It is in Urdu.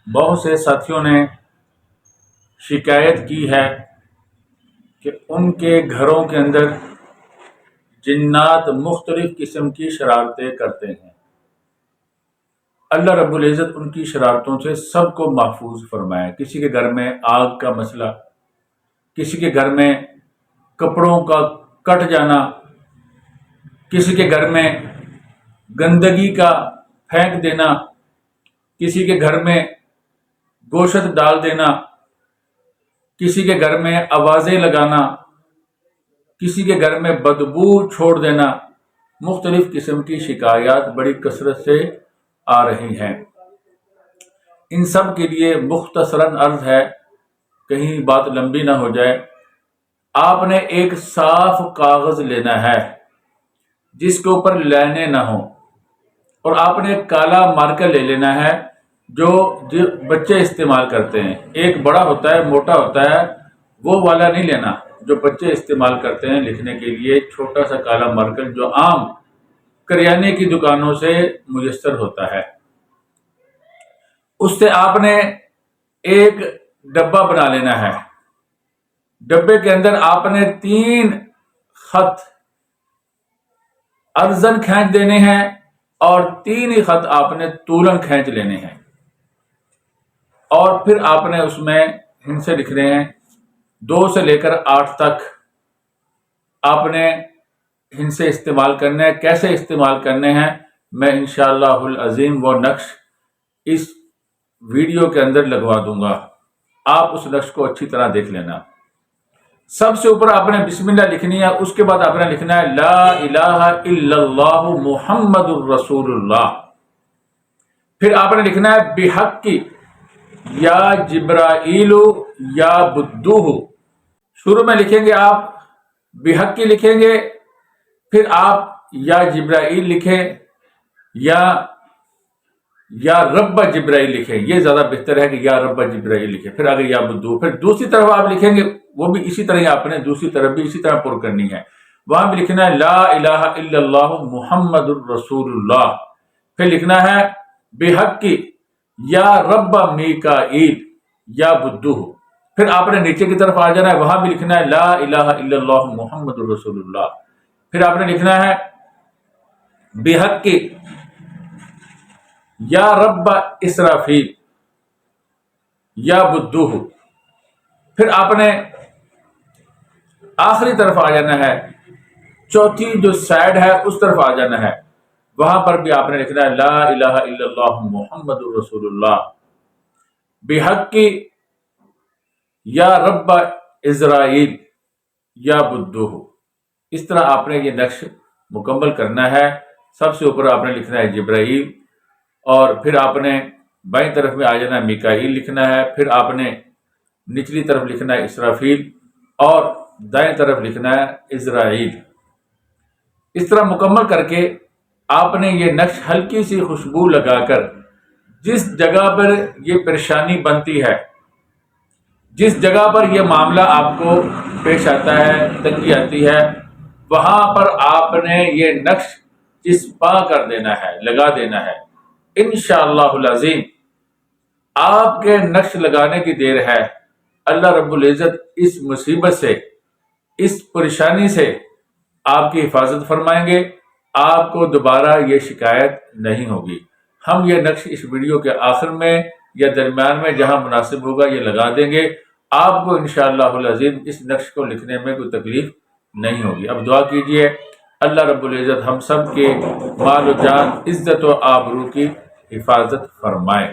بہت سے ساتھیوں نے شکایت کی ہے کہ ان کے گھروں کے اندر جنات مختلف قسم کی شرارتیں کرتے ہیں۔ اللہ رب العزت ان کی شرارتوں سے سب کو محفوظ فرمائے۔ کسی کے گھر میں آگ کا مسئلہ، کسی کے گھر میں کپڑوں کا کٹ جانا، کسی کے گھر میں گندگی کا پھینک دینا، کسی کے گھر میں گوشت ڈال دینا، کسی کے گھر میں آوازیں لگانا، کسی کے گھر میں بدبو چھوڑ دینا، مختلف قسم کی شکایات بڑی کثرت سے آ رہی ہیں۔ ان سب کے لیے مختصراً عرض ہے، کہیں بات لمبی نہ ہو جائے، آپ نے ایک صاف کاغذ لینا ہے جس کے اوپر لائنیں نہ ہوں، اور آپ نے کالا مارکر لے لینا ہے جو بچے استعمال کرتے ہیں۔ ایک بڑا ہوتا ہے، موٹا ہوتا ہے، وہ والا نہیں لینا جو بچے استعمال کرتے ہیں لکھنے کے لیے، چھوٹا سا کالا مارکر جو عام کریانے کی دکانوں سے میسر ہوتا ہے۔ اس سے آپ نے ایک ڈبہ بنا لینا ہے۔ ڈبے کے اندر آپ نے 3 خط ارزن کھینچ دینے ہیں اور 3 ہی خط آپ نے طولن کھینچ لینے ہیں، اور پھر آپ نے اس میں ہندسے لکھنے ہیں 2 سے لے کر 8 تک۔ آپ نے ہندسے استعمال کرنے ہیں۔ کیسے استعمال کرنے ہیں میں انشاءاللہ العظیم وہ نقش اس ویڈیو کے اندر لگوا دوں گا، آپ اس نقش کو اچھی طرح دیکھ لینا۔ سب سے اوپر آپ نے بسم اللہ لکھنی ہے، اس کے بعد آپ نے لکھنا ہے لا الہ الا اللہ محمد الرسول اللہ۔ پھر آپ نے لکھنا ہے بحق یا جبرائیل یا بدوہ۔ شروع میں لکھیں گے آپ بحق لکھیں گے، پھر آپ یا جبرائیل لکھیں یا رب جبرائیل لکھیں، یہ زیادہ بہتر ہے کہ یا رب جبرائیل لکھیں، پھر آگے یا بدوہ۔ پھر دوسری طرف آپ لکھیں گے، وہ بھی اسی طرح آپ نے دوسری طرف بھی اسی طرح پر کرنی ہے، وہاں بھی لکھنا ہے لا الہ الا اللہ محمد الرسول اللہ۔ پھر لکھنا ہے بحق یا رب میکائیل یا بدوہ۔ پھر آپ نے نیچے کی طرف آ جانا ہے، وہاں بھی لکھنا ہے لا الہ الا اللہ محمد الرسول اللہ۔ پھر آپ نے لکھنا ہے بحق یا رب اسرافیل یا بدوہ۔ پھر آپ نے آخری طرف آ جانا ہے، چوتھی جو سائڈ ہے اس طرف آ جانا ہے، وہاں پر بھی آپ نے لکھنا ہے لا الہ الا اللہ محمد الرسول اللہ بحق یا رب اسرائیل یا بدوہ۔ اس طرح آپ نے یہ نقش مکمل کرنا ہے۔ سب سے اوپر آپ نے لکھنا ہے جبرائیل، اور پھر آپ نے بائیں طرف میں آ جانا ہے میکائیل لکھنا ہے، پھر آپ نے نچلی طرف لکھنا ہے اسرافیل، اور دائیں طرف لکھنا ہے اسرائیل۔ اس طرح مکمل کر کے آپ نے یہ نقش ہلکی سی خوشبو لگا کر جس جگہ پر یہ پریشانی بنتی ہے، جس جگہ پر یہ معاملہ آپ کو پیش آتا ہے، تنگی آتی ہے، وہاں پر آپ نے یہ نقش چسپاں کر دینا ہے، لگا دینا ہے۔ انشاءاللہ العظیم آپ کے نقش لگانے کی دیر ہے، اللہ رب العزت اس مصیبت سے، اس پریشانی سے آپ کی حفاظت فرمائیں گے، آپ کو دوبارہ یہ شکایت نہیں ہوگی۔ ہم یہ نقش اس ویڈیو کے آخر میں یا درمیان میں جہاں مناسب ہوگا یہ لگا دیں گے، آپ کو انشاءاللہ العظیم اس نقش کو لکھنے میں کوئی تکلیف نہیں ہوگی۔ اب دعا کیجئے اللہ رب العزت ہم سب کے مال و جان، عزت و آبرو کی حفاظت فرمائے۔